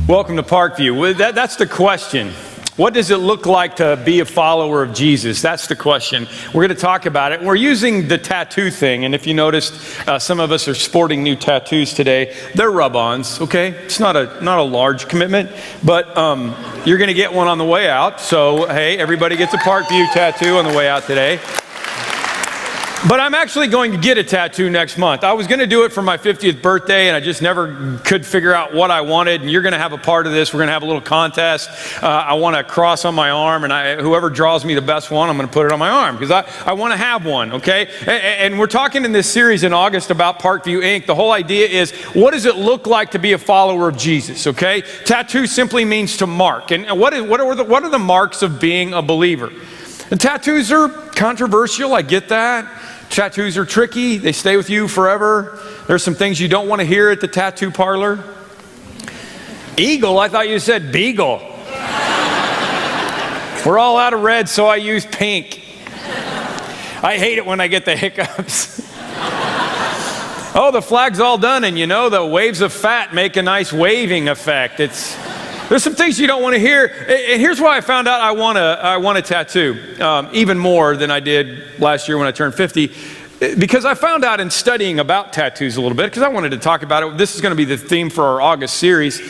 Welcome to Parkview. That's the question. What does it look like to be a follower of Jesus? That's the question. We're going to talk about it. We're using the tattoo thing, and if you noticed, some of us are sporting new tattoos today. They're rub-ons, okay? It's not a large commitment, but you're going to get one on the way out. So, hey, everybody gets a Parkview tattoo on the way out today. But I'm actually going to get a tattoo next month. I was going to do it for my 50th birthday, and I just never could figure out what I wanted. And you're going to have a part of this. We're going to have a little contest. I want a cross on my arm, and whoever draws me the best one, I'm going to put it on my arm because I want to have one, okay? And we're talking in this series in August about Parkview Inc. The whole idea is, what does it look like to be a follower of Jesus, okay? Tattoo simply means to mark. And what are the marks of being a believer? And tattoos are controversial, I get that. Tattoos are tricky. They stay with you forever. There's some things you don't want to hear at the tattoo parlor. Eagle? I thought you said beagle. We're all out of red, so I use pink. I hate it when I get the hiccups. Oh, the flag's all done, and you know the waves of fat make a nice waving effect. There's some things you don't want to hear. And here's why I found out I want a tattoo, even more than I did last year when I turned 50. Because I found out in studying about tattoos a little bit, because I wanted to talk about it. This is going to be the theme for our August series.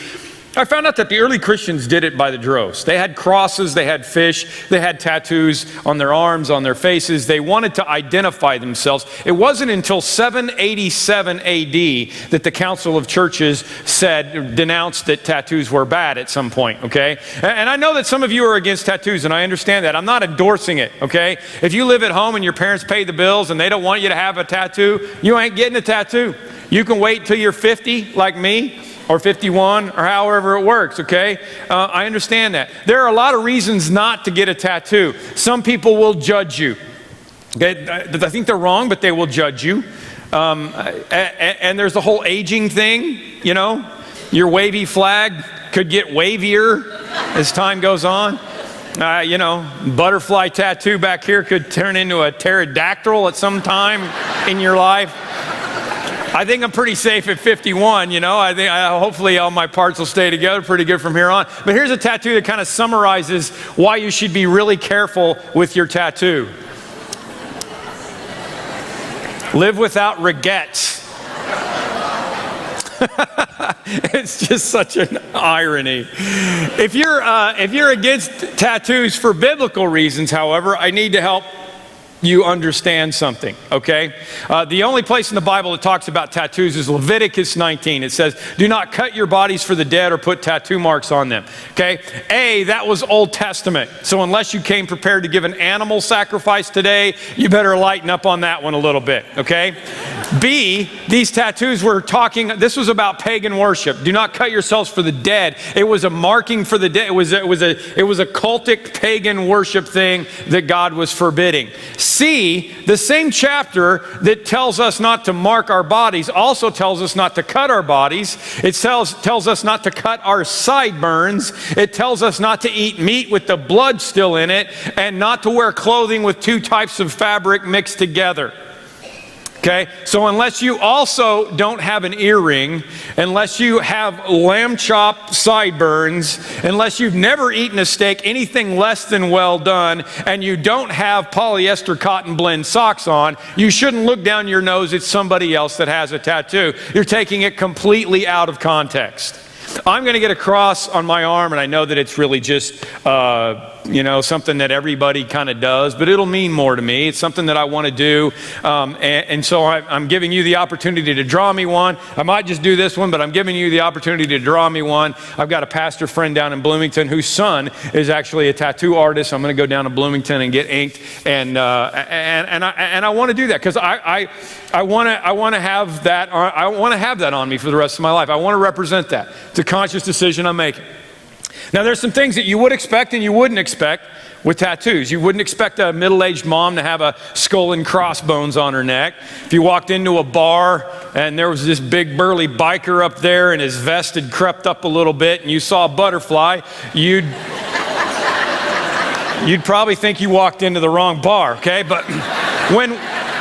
I found out that the early Christians did it by the droves. They had crosses, they had fish, they had tattoos on their arms, on their faces. They wanted to identify themselves. It wasn't until 787 AD that the Council of Churches denounced that tattoos were bad at some point, okay? And I know that some of you are against tattoos, and I understand that. I'm not endorsing it, okay? If you live at home and your parents pay the bills and they don't want you to have a tattoo, you ain't getting a tattoo. You can wait till you're 50 like me, or 51, or however it works, okay? I understand that. There are a lot of reasons not to get a tattoo. Some people will judge you. Okay? I think they're wrong, but they will judge you. And there's the whole aging thing, you know? Your wavy flag could get wavier as time goes on. Butterfly tattoo back here could turn into a pterodactyl at some time in your life. I think I'm pretty safe at 51, you know. Hopefully all my parts will stay together pretty good from here on. But here's a tattoo that kind of summarizes why you should be really careful with your tattoo. Live without regrets. It's just such an irony. If you're against tattoos for biblical reasons, however, I need to help you understand something, okay? The only place in the Bible that talks about tattoos is Leviticus 19. It says, do not cut your bodies for the dead or put tattoo marks on them, okay? That was Old Testament. So unless you came prepared to give an animal sacrifice today, you better lighten up on that one a little bit, okay? B, these tattoos this was about pagan worship. Do not cut yourselves for the dead. It was a marking for the dead. It was a cultic pagan worship thing that God was forbidding. C, the same chapter that tells us not to mark our bodies also tells us not to cut our bodies. It tells us not to cut our sideburns. It tells us not to eat meat with the blood still in it, and not to wear clothing with two types of fabric mixed together. Okay, so unless you also don't have an earring, unless you have lamb chop sideburns, unless you've never eaten a steak anything less than well done, and you don't have polyester cotton blend socks on, you shouldn't look down your nose at somebody else that has a tattoo. You're taking it completely out of context. I'm going to get a cross on my arm, and I know that it's really just something that everybody kind of does, but it'll mean more to me. It's something that I want to do, and so I'm giving you the opportunity to draw me one. I might just do this one, but I'm giving you the opportunity to draw me one. I've got a pastor friend down in Bloomington whose son is actually a tattoo artist. I'm going to go down to Bloomington and get inked, and I want to do that because I want to have that. I want to have that on me for the rest of my life. I want to represent that. It's a conscious decision I'm making. Now, there's some things that you would expect and you wouldn't expect with tattoos. You wouldn't expect a middle-aged mom to have a skull and crossbones on her neck. If you walked into a bar and there was this big burly biker up there and his vest had crept up a little bit and you saw a butterfly, you'd probably think you walked into the wrong bar, okay? But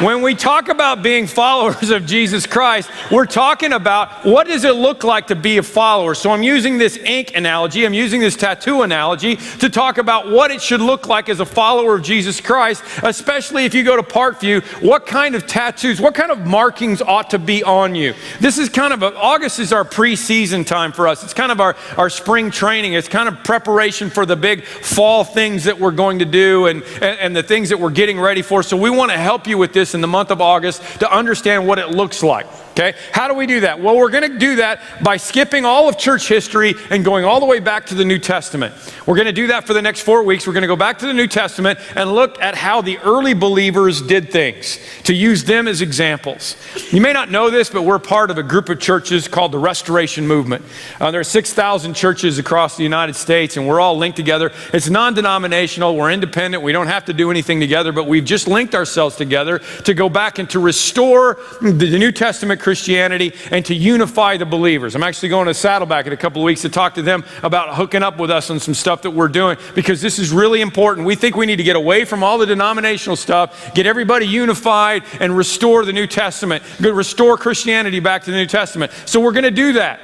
When we talk about being followers of Jesus Christ, we're talking about what does it look like to be a follower. So I'm using this ink analogy, I'm using this tattoo analogy to talk about what it should look like as a follower of Jesus Christ, especially if you go to Parkview, what kind of tattoos, what kind of markings ought to be on you. This is kind of, August is our pre-season time for us. It's kind of our spring training. It's kind of preparation for the big fall things that we're going to do and the things that we're getting ready for. So we want to help you with this in the month of August to understand what it looks like. Okay, how do we do that? Well, we're going to do that by skipping all of church history and going all the way back to the New Testament. We're going to do that for the next 4 weeks. We're going to go back to the New Testament and look at how the early believers did things, to use them as examples. You may not know this, but we're part of a group of churches called the Restoration Movement. There are 6,000 churches across the United States, and we're all linked together. It's non-denominational. We're independent. We don't have to do anything together, but we've just linked ourselves together to go back and to restore the New Testament Christianity and to unify the believers. I'm actually going to Saddleback in a couple of weeks to talk to them about hooking up with us on some stuff that we're doing, because this is really important. We think we need to get away from all the denominational stuff, get everybody unified, and restore the New Testament, restore Christianity back to the New Testament. So we're going to do that.